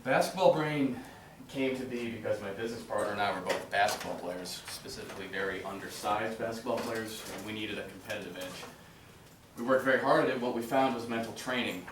Basketball Brain came to be because my business partner and I were both basketball players, specifically very undersized basketball players, and we needed a competitive edge. We worked very hard at it. What we found was mental training.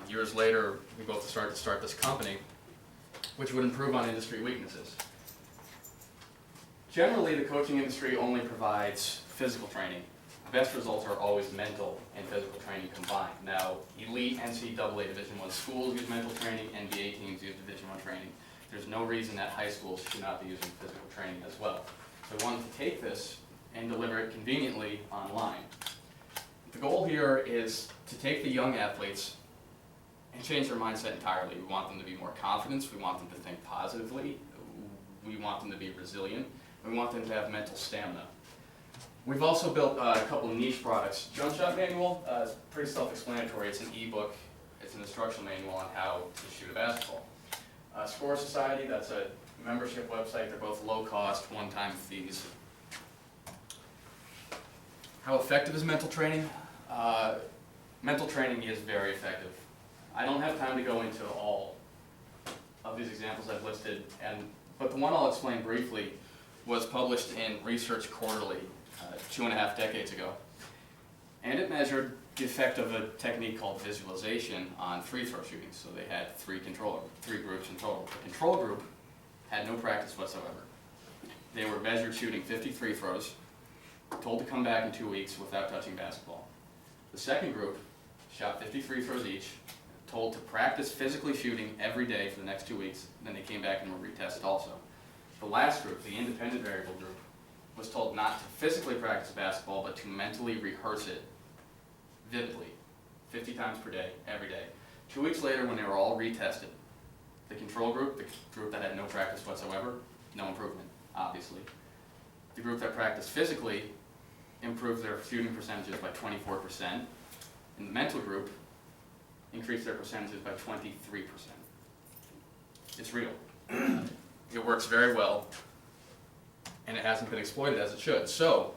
Years later, we both started to start this company, which would improve on industry weaknesses. Generally, the coaching industry only provides physical training. The best results are always mental and physical training combined. Now, elite NCAA Division I schools use mental training, NBA teams use Division I training. There's no reason that high schools should not be using physical training as well. So I wanted to take this and deliver it conveniently online. The goal here is to take the young athletes and change their mindset entirely. We want them to be more confident, we want them to think positively, we want them to be resilient, and we want them to have mental stamina. We've also built a couple of niche products. Jump Shot Manual is pretty self-explanatory. It's an ebook, it's an instructional manual on how to shoot a basketball. Score Society, that's a membership website. They're both low-cost, one-time fees. How effective is mental training? Mental training is very effective. I don't have time to go into all of these examples I've listed, but the one I'll explain briefly was published in Research Quarterly 2.5 decades ago. And it measured the effect of a technique called visualization on free throw shooting. So they had three groups in total. The control group had no practice whatsoever. They were measured shooting 50 free throws, told to come back in 2 weeks without touching basketball. The second group shot 50 free throws each, told to practice physically shooting every day for the next 2 weeks, then they came back and were retested also. The last group, the independent variable group, was told not to physically practice basketball, but to mentally rehearse it vividly, 50 times per day, every day. 2 weeks later, when they were all retested, the control group, the group that had no practice whatsoever, no improvement, obviously. The group that practiced physically improved their shooting percentages by 24%, and the mental group increased their percentages by 23%. It's real. It works very well, and it hasn't been exploited as it should. So,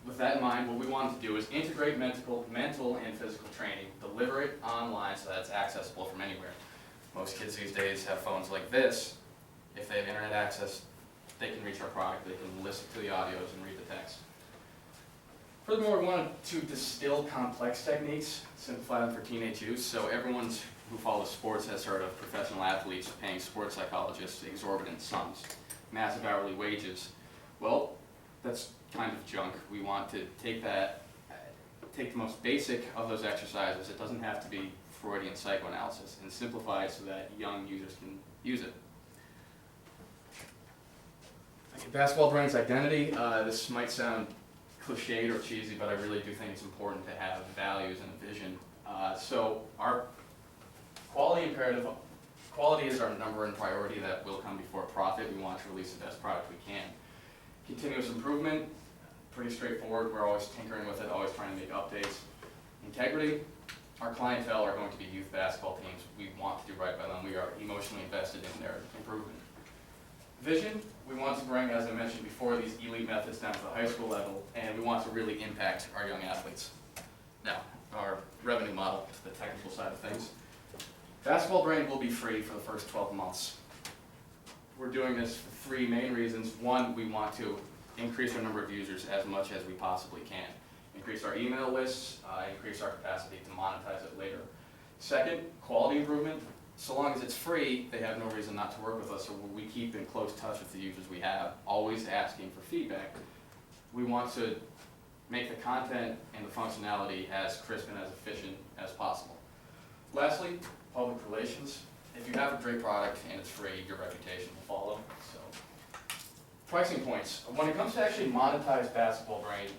with that in mind, what we wanted to do is integrate mental and physical training, deliver it online so that it's accessible from anywhere. Most kids these days have phones like this. If they have internet access, they can reach our product, they can listen to the audios and read the text. Furthermore, we wanted to distill complex techniques, simplify them for teenage use. So everyone who follows sports has heard of professional athletes paying sports psychologists exorbitant sums, massive hourly wages. Well, that's kind of junk. We want to take the most basic of those exercises. It doesn't have to be Freudian psychoanalysis, and simplify it so that young users can use it. Basketball Brain's identity. This might sound cliched or cheesy, but I really do think it's important to have values and a vision. So our quality imperative, quality is our number one priority that will come before profit. We want to release the best product we can. Continuous improvement, pretty straightforward. We're always tinkering with it, always trying to make updates. Integrity, our clientele are going to be youth basketball teams. We want to do right by them. We are emotionally invested in their improvement. Vision, we want to bring, as I mentioned before, these elite methods down to the high school level, and we want to really impact our young athletes. Now, our revenue model, the technical side of things. Basketball Brain will be free for the first 12 months. We're doing this for three main reasons. One, we want to increase our number of users as much as we possibly can. Increase our email lists, increase our capacity to monetize it later. Second, quality improvement. So long as it's free, they have no reason not to work with us, so we keep in close touch with the users we have, always asking for feedback. We want to make the content and the functionality as crisp and as efficient as possible. Lastly, public relations. If you have a great product and it's free, your reputation will follow. So, pricing points. When it comes to actually monetize Basketball Brain,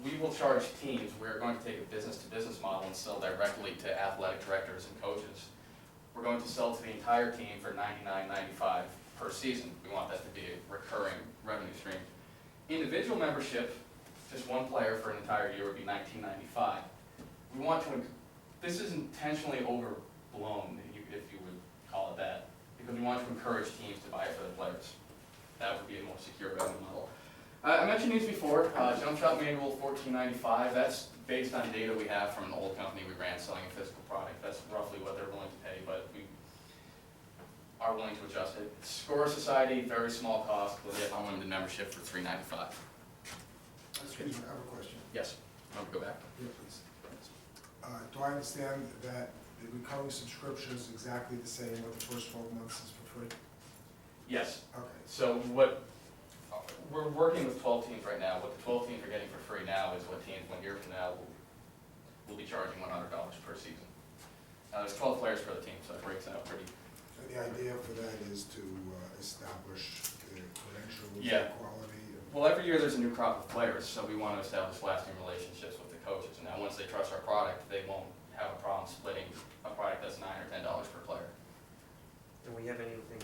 we will charge teams. We're going to take a business-to-business model and sell directly to athletic directors and coaches. We're going to sell to the entire team for $99.95 per season. We want that to be a recurring revenue stream. Individual membership, just one player for an entire year, would be $19.95. We want to, this is intentionally overblown, if you would call it that, because we want to encourage teams to buy it for the players. That would be a more secure revenue model. I mentioned these before. Jump Shot Manual, $14.95. That's based on data we have from an old company we ran selling a physical product. That's roughly what they're willing to pay, but are willing to adjust it. Score Society, very small cost, we'll get unlimited membership for $3.95. Excuse me, I have a question. Yes, want to go back? Yeah, please. Do I understand that the recurring subscription is exactly the same with the first 12 months is for free? Yes. Okay. So we're working with 12 teams right now. What the 12 teams are getting for free now is what teams 1 year from now will be charging $100 per season. There's 12 players per the team, so it breaks out pretty. And the idea for that is to establish the credentials, Yeah. the quality. Well, every year there's a new crop of players, so we want to establish lasting relationships with the coaches. And now once they trust our product, they won't have a problem splitting a product that's $9 or $10 per player. And we have anything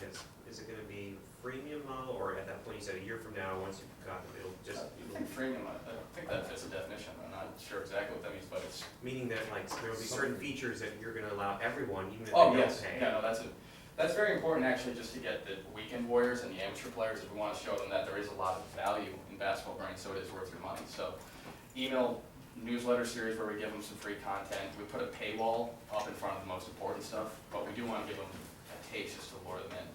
is it gonna be freemium model, or at that point you said a year from now, once you've got it, it'll just, I think freemium, I think that fits the definition. I'm not sure exactly what that means, but it's. meaning that like there will be certain features that you're gonna allow everyone, even if Oh, they don't yes, pay. yeah, no, that's very important actually, just to get the weekend warriors and the amateur players, if we want to show them that there is a lot of value in basketball brain, so it is worth your money. So, email newsletter series where we give them some free content. We put a paywall up in front of the most important stuff, but we do want to give them a taste just to lure them in.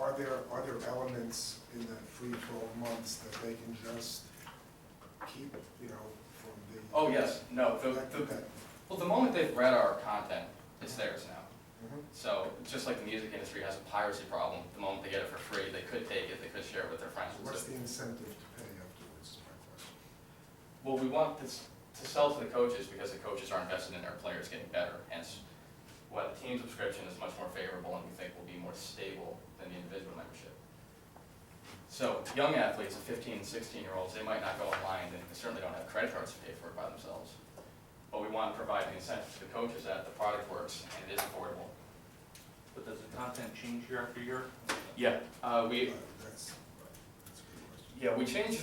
Are there elements in the free 12 months that they can just keep, from the? Oh, yes, no, Okay. well, the moment they've read our content, it's theirs now. Mhm. So, just like the music industry has a piracy problem, the moment they get it for free, they could take it, they could share it with their friends. So what's the incentive to pay afterwards, is my question. Well, we want this to sell to the coaches because the coaches are invested in their players getting better. Hence, while the team subscription is much more favorable and we think will be more stable than the individual membership. So, young athletes, 15 and 16-year-olds, they might not go online, and they certainly don't have credit cards to pay for it by themselves. But we want to provide the incentive to the coaches that the product works and it is affordable. But does the content change year after year? Yeah, That's a good question. yeah, we change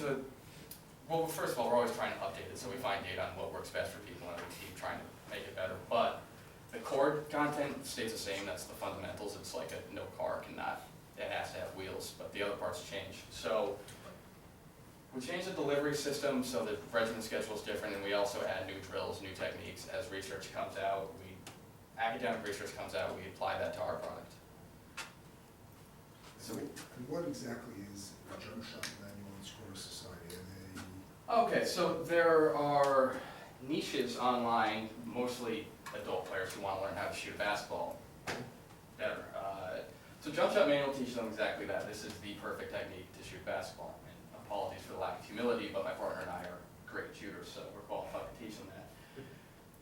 well, first of all, we're always trying to update it, so we find data on what works best for people and we keep trying to make it better. But the core content stays the same, that's the fundamentals. It's like no car cannot, it has to have wheels, but the other parts change. So we change the delivery system so the regimen schedule is different, and we also add new drills, new techniques. As research comes out, academic research comes out, we apply that to our product. So, and what exactly is a Jump Shot Manual and Score Society? Are they? Okay, so there are niches online, mostly adult players who want to learn how to shoot a basketball better. So Jump Shot Manual teaches them exactly that. This is the perfect technique to shoot basketball. And apologies for the lack of humility, but my partner and I are great shooters, so we're qualified to teach them that.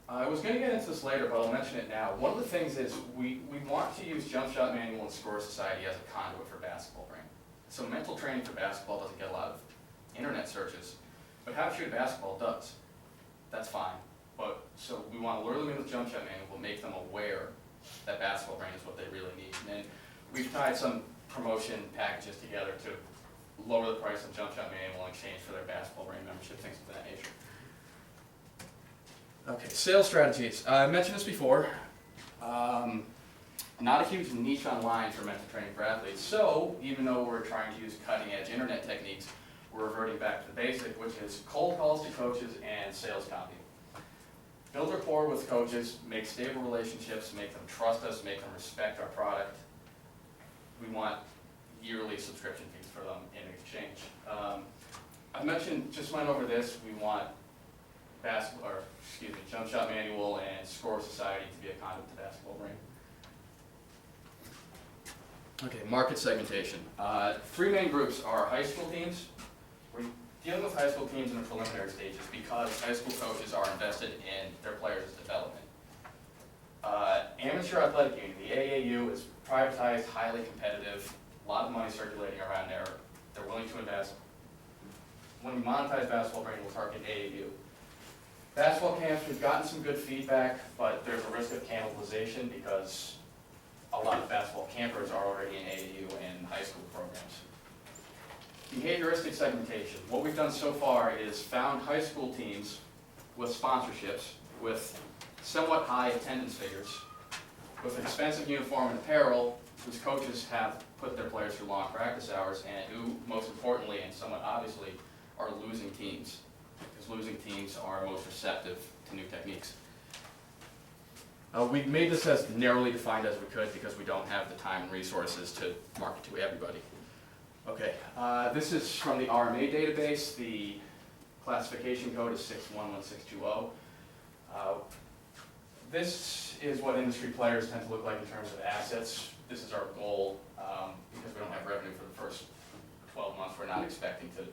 I was going to get into this later, but I'll mention it now. One of the things is we want to use Jump Shot Manual and Score Society as a conduit for basketball brain. So mental training for basketball doesn't get a lot of internet searches, but how to shoot a basketball does. That's fine. But so we want to lure them in with Jump Shot Manual, we'll make them aware that basketball brain is what they really need. And then we've tied some promotion packages together to lower the price of Jump Shot Manual in exchange for their basketball brain membership, things of that nature. Okay, sales strategies. I mentioned this before. Not a huge niche online for mental training for athletes. So even though we're trying to use cutting edge internet techniques, we're reverting back to the basic, which is cold calls to coaches and sales copy. Build rapport with coaches, make stable relationships, make them trust us, make them respect our product. We want yearly subscription fees for them in exchange. I mentioned, just went over this, we want Jump Shot Manual and Score Society to be a conduit to basketball brain. Okay, market segmentation. Three main groups are high school teams. We're dealing with high school teams in the preliminary stages because high school coaches are invested in their players' development. Amateur athletic union, the AAU, is privatized, highly competitive, a lot of money circulating around there. They're willing to invest. When we monetize basketball brain, we'll target AAU. Basketball camps, we've gotten some good feedback, but there's a risk of cannibalization because a lot of basketball campers are already in AAU and high school programs. Behavioristic segmentation. What we've done so far is found high school teams with sponsorships, with somewhat high attendance figures, with expensive uniform and apparel, whose coaches have put their players through long practice hours, and who, most importantly and somewhat obviously, are losing teams. Because losing teams are most receptive to new techniques. We made this as narrowly defined as we could because we don't have the time and resources to market to everybody. Okay, this is from the RMA database. The classification code is 611620. This is what industry players tend to look like in terms of assets. This is our goal because we don't have revenue for the first 12 months. We're not expecting to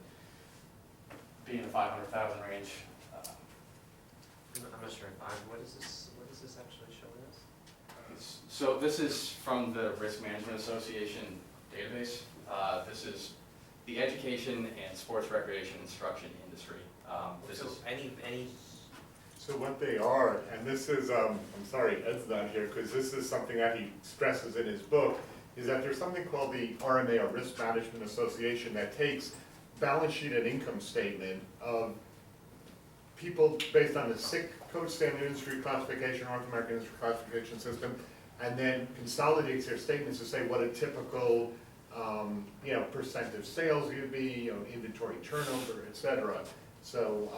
be in the 500,000 range. I'm not sure if what is this actually showing us? So this is from the Risk Management Association database. This is the education and sports recreation instruction industry. This So is any, So what they are, and this is, I'm sorry, Ed's not here, because this is something that he stresses in his book, is that there's something called the RMA, or Risk Management Association, that takes balance sheet and income statement of people based on the SIC code, standard industry classification, North American industry classification system, and then consolidates their statements to say what a typical, percent of sales would be, inventory turnover, et cetera. So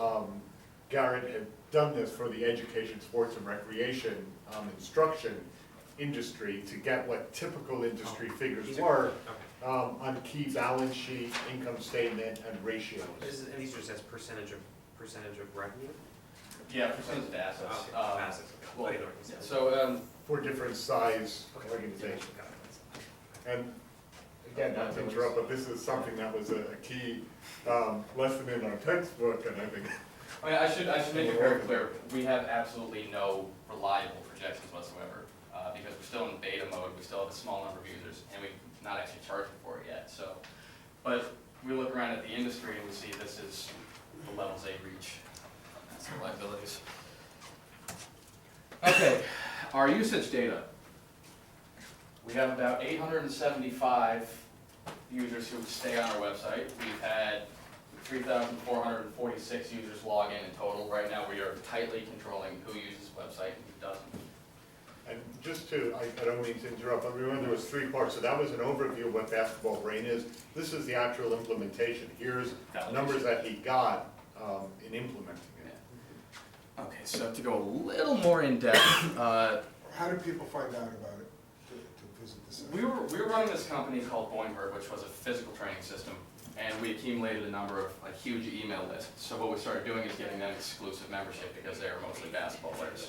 Garret had done this for the education, sports, and recreation instruction industry to get what typical industry figures were on key balance sheet, income statement, and ratios. and these are just as percentage of revenue? yeah, percentage of assets. Okay, assets, okay. Well, Wait, yeah, so For different size okay. organizations. Got it. And again, not to interrupt, but this is something that was a key lesson in our textbook, and I think. I should make it very clear, we have absolutely no reliable projections whatsoever, because we're still in beta mode, we still have a small number of users, and we're not actually charging for it yet, so. But we look around at the industry and we see this is the levels they reach. That's the liabilities. Okay, our usage data. We have about 875 users who stay on our website. We've had 3,446 users log in total. Right now, we are tightly controlling who uses the website and who doesn't. And just to, I don't mean to interrupt, but remember there was 3 parts, so that was an overview of what Basketball Brain is. This is the actual implementation. Here's numbers that he got in implementing it. Yeah. Okay, so to go a little more in depth, How do people find out about it to visit the site? we were running this company called Boingberg, which was a physical training system, and we accumulated a number of a huge email list. So what we started doing is getting them exclusive membership because they are mostly basketball players.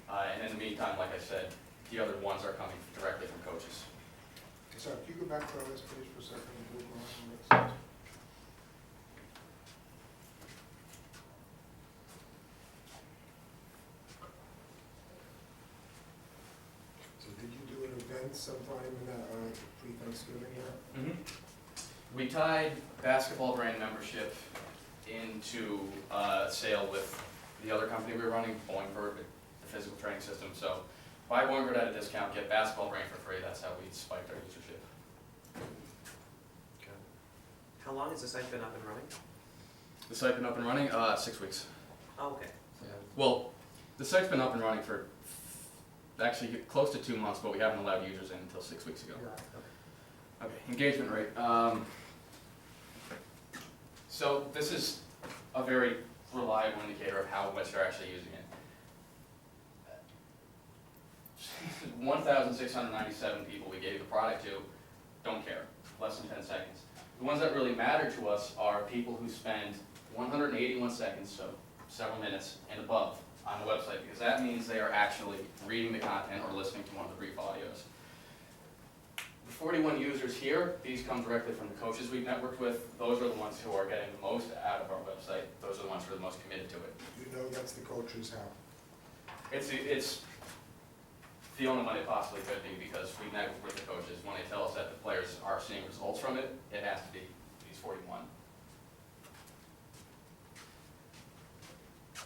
And in the meantime, like I said, the other ones are coming directly from coaches. Sorry, can you go back to our last page for a second? So did you do an event sometime in that pre-Thanksgiving year? We tied Basketball Brand membership into a sale with the other company we were running, Boingberg, the physical training system. So buy Boingberg at a discount, get Basketball Brand for free. That's how we spiked our usership. Okay. How long has the site been up and running? The site's been up and running 6 weeks. Oh, okay. Well, the site's been up and running for actually close to 2 months, but we haven't allowed users in until 6 weeks ago. Okay, engagement rate. So this is a very reliable indicator of how much they're actually using it. 1,697 people we gave the product to don't care, less than 10 seconds. The ones that really matter to us are people who spend 181 seconds, so several minutes and above, on the website, because that means they are actually reading the content or listening to one of the brief audios. The 41 users here, these come directly from the coaches we've networked with. Those are the ones who are getting the most out of our website. Those are the ones who are the most committed to it. You know that's the coach's how? It's the only one it possibly could be, because we network with the coaches. When they tell us that the players are seeing results from it, it has to be these 41.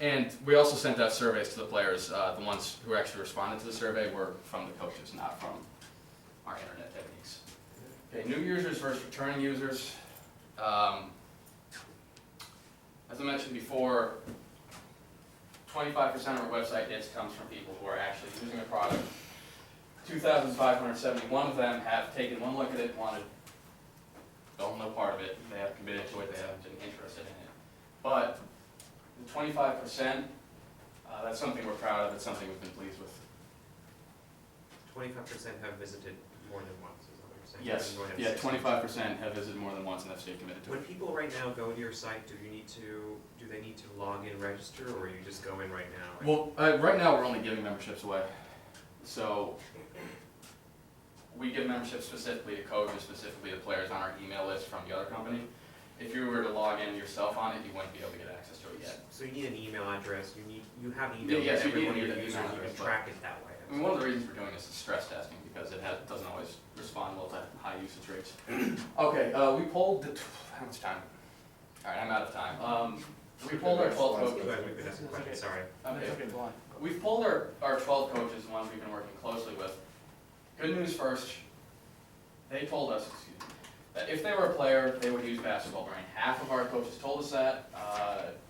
And we also sent out surveys to the players. The ones who actually responded to the survey were from the coaches, not from our internet techniques. Okay, new users versus returning users. As I mentioned before, 25% of our website hits comes from people who are actually using the product. 2,571 of them have taken one look at it, don't know part of it, they haven't committed to it, they haven't been interested in it. But the 25%, That's something we're proud of, it's something we've been pleased with. 25% have visited more than once, is that what you're saying? Yes, More than yeah, 6 25% have visited more than once and have stayed committed to When it. people right now go to your site, do they need to log in, register, or you just go in right now? Well, right now, we're only giving memberships away. So, we give memberships specifically to coaches, specifically to players on our email list from the other company. If you were to log in yourself on it, you wouldn't be able to get access to it yet. So you need an email address, you have email Yeah, yes, with you every need one of an your email users, you address, can but- track it that way. I mean, one of the reasons we're doing this is stress testing, because it doesn't always respond well to high usage rates. Okay, we polled how much time? All right, I'm out of time. We polled our 12 Go coaches. ahead, we could ask a question, sorry. Okay, we've polled our 12 coaches, the ones we've been working closely with. Good news first, they told us, that if they were a player, they would use Basketball Brain. Half of our coaches told us that.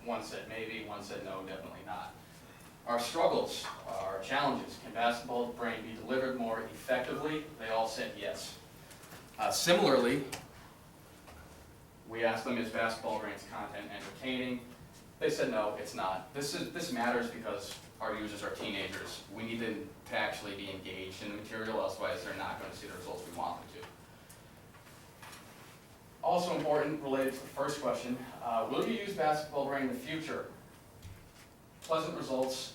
One said maybe, one said no, definitely not. Our struggles, our challenges, can Basketball Brain be delivered more effectively? They all said yes. Similarly, we asked them, is Basketball Brain's content entertaining? They said no, it's not. This matters because our users are teenagers. We need them to actually be engaged in the material, otherwise they're not going to see the results we want them to. Also important, related to the first question, will you use Basketball Brain in the future? Pleasant results,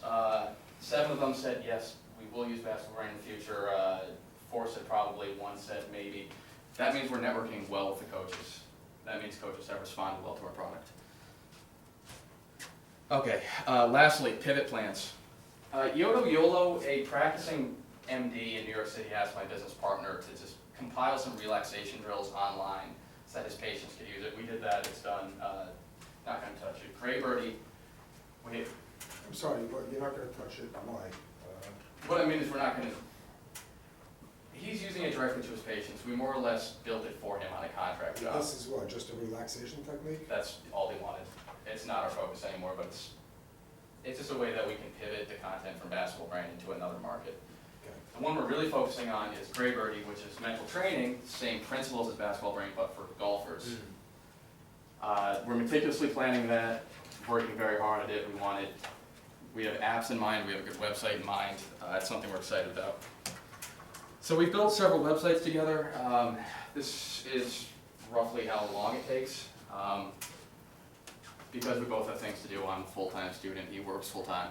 7 of them said yes, we will use Basketball Brain in the future, 4 said probably, 1 said maybe. That means we're networking well with the coaches. That means coaches have responded well to our product. Okay, lastly, pivot plans. Yodo Yolo, a practicing MD in New York City, asked my business partner to just compile some relaxation drills online so that his patients could use it. We did that, it's done, not gonna touch it. Gray Birdie, I'm sorry, but you're not gonna touch it, why? what I mean is we're not gonna, he's using it directly to his patients. We more or less built it for him on a contract job. This is what, just a relaxation technique? That's all they wanted. It's not our focus anymore, but it's just a way that we can pivot the content from Basketball Brain into another market. Okay. The one we're really focusing on is Gray Birdie, which is mental training, same principles as Basketball Brain, but for golfers. We're meticulously planning that, working very hard at it. We have apps in mind, we have a good website in mind. It's something we're excited about. So we've built several websites together. This is roughly how long it takes. Because we both have things to do. I'm a full-time student, he works full-time.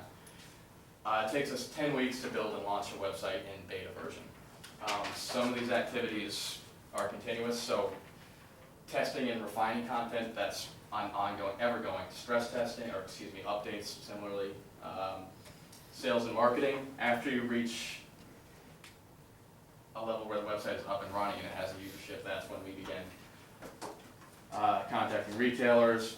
It takes us 10 weeks to build and launch a website in beta version. Some of these activities are continuous, so testing and refining content, that's ongoing, ever-going. Stress testing, or excuse me, updates similarly. Sales and marketing, after you reach a level where the website is up and running and it has a usership, that's when we begin contacting retailers,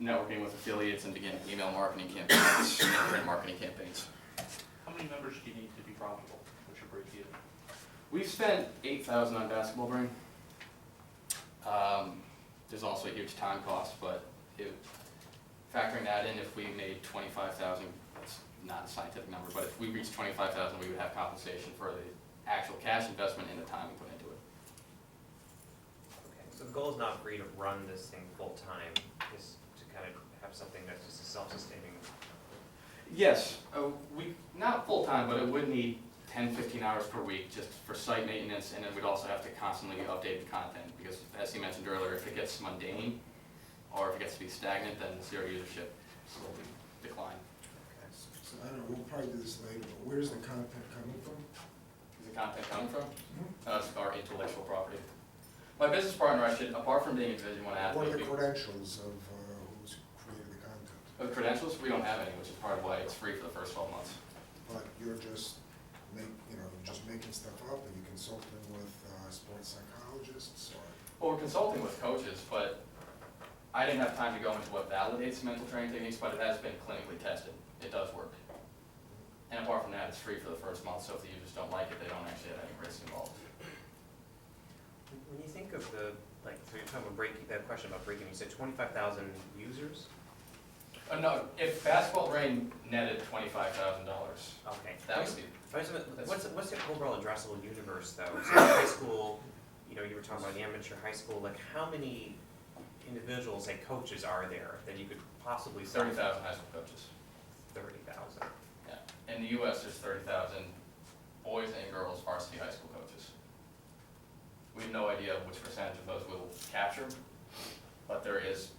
networking with affiliates, and begin email marketing campaigns, and print marketing campaigns. How many members do you need to be profitable? What's your break even? We've spent $8,000 on Basketball Brain. There's also a huge time cost, but factoring that in, if we made $25,000, that's not a scientific number, but if we reached $25,000, we would have compensation for the actual cash investment and the time we put into it. Okay, so the goal is not for you to run this thing full-time, just to kind of have something that's just a self-sustaining. Yes, not full-time, but it would need 10, 15 hours per week just for site maintenance, and then we'd also have to constantly update the content, because as you mentioned earlier, if it gets mundane, or if it gets to be stagnant, then zero usership will decline. So I don't know, we'll probably do this later, but where's the content coming from? Is the content coming from? It's our intellectual property. My business partner, apart from being a Division I athlete. What are the credentials of who's created the content? The credentials, we don't have any, which is part of why it's free for the first 12 months. But you're just just making stuff up, and you're consulting with sports psychologists, or? Well, we're consulting with coaches, but I didn't have time to go into what validates mental training techniques, but it has been clinically tested. It does work. And apart from that, it's free for the first month, so if the users don't like it, they don't actually have any risk involved. When you think of so you're talking about that question about breaking, you said 25,000 users? No, if Basketball Brain netted $25,000, Okay. that would be. What's the overall addressable universe though? So high school, you were talking about the amateur high school, how many individuals, coaches are there that you could possibly sell? 30,000 high school coaches. 30,000. in the US, there's 30,000 boys and girls varsity high school coaches. We have no idea which percentage of those we'll capture, but there is